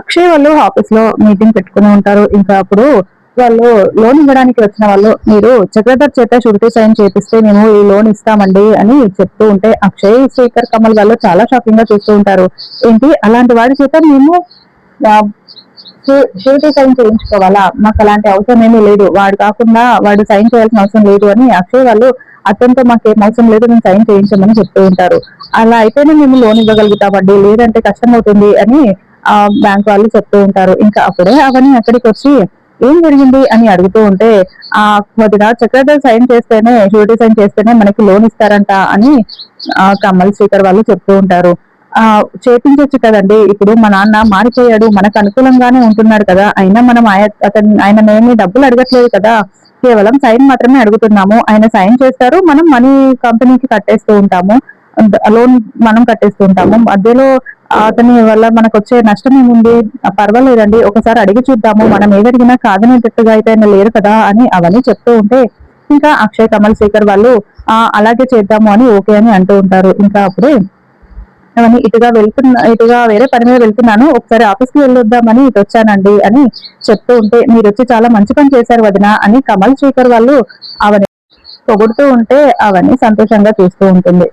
అక్షయ్ వాళ్ళు ఆఫీస్ లో మీటింగ్ పెట్టుకుని ఉంటారు. ఇంకా అప్పుడు వాళ్ళు లోన్ ఇవ్వడానికి వచ్చిన వాళ్ళు, మీరు చక్రధర్ చేత షూరిటీ సైన్ చేపిస్తే మేము ఈ లోన్ ఇస్తామండి అని చెప్తూ ఉంటే అక్షయ్, శేఖర్, కమల్ వాళ్ళు చాలా షాకింగ్ గా చూస్తూ ఉంటారు. ఏంటి అలాంటి వాడి చేత మేము షూరిటీ సైన్ చేయించుకోవాలా? మాకు అలాంటి అవసరం ఏమీ లేదు, వాడు కాకుండా వాడు సైన్ చేయాల్సిన అవసరం లేదు అని అక్షయ్ వాళ్ళు అతనితో మాకేం అవసరం లేదు, మేము సైన్ చేయించమని చెప్తూ ఉంటారు. అలా అయితేనే మేము లోన్ ఇవ్వగలుగుతామండి, లేదంటే కష్టం అవుతుంది అని ఆ బ్యాంక్ వాళ్ళు చెప్తూ ఉంటారు. ఇంకా అప్పుడే అవన్నీ అక్కడికి వచ్చి ఏం జరిగింది అని అడుగుతూ ఉంటే ఆ వదిన చక్రధర్ సైన్ చేస్తేనే, షూరిటీ సైన్ చేస్తేనే మనకి లోన్ ఇస్తారంట అని కమల్, శ్రీకర్ వాళ్ళు చెప్తూ ఉంటారు. చేపించొచ్చు కదండి, ఇప్పుడు మా నాన్న మారిపోయాడు, మనకు అనుకూలంగానే ఉంటున్నాడు కదా, అయినా మనం ఆయననేమి డబ్బులు అడగట్లేదు కదా, కేవలం సైన్ మాత్రమే అడుగుతున్నాము. ఆయన సైన్ చేస్తారు, మనం మనీ కంపెనీకి కట్టేస్తూ ఉంటాము, లోన్ మనం కట్టేస్తూ ఉంటాము. మధ్యలో అతని వల్ల మనకు వచ్చే నష్టం ఏముంది? పర్వాలేదండి, ఒకసారి అడిగి చూద్దాము, మనం ఏదడిగినా కాదనేటట్టుగా అయితే ఆయన లేరు కదా అని అవన్నీ చెప్తూ ఉంటే ఇంకా అక్షయ్, కమల్, శేఖర్ వాళ్ళు అలాగే చేద్దాము అని ఓకే అని అంటూ ఉంటారు. ఇంకా అప్పుడే అవన్నీ ఇటుగా వేరే పని మీద వెళ్తున్నాను, ఒకసారి ఆఫీస్కి వెళ్ళొద్దామని ఇటు వచ్చానండి అని చెప్తూ ఉంటే మీరు వచ్చి చాలా మంచి పని చేశారు వదిన అని కమల్, శేఖర్ వాళ్ళు అవన్నీ పొగుడుతూ ఉంటే అవన్నీ సంతోషంగా చూస్తూ ఉంటుంది.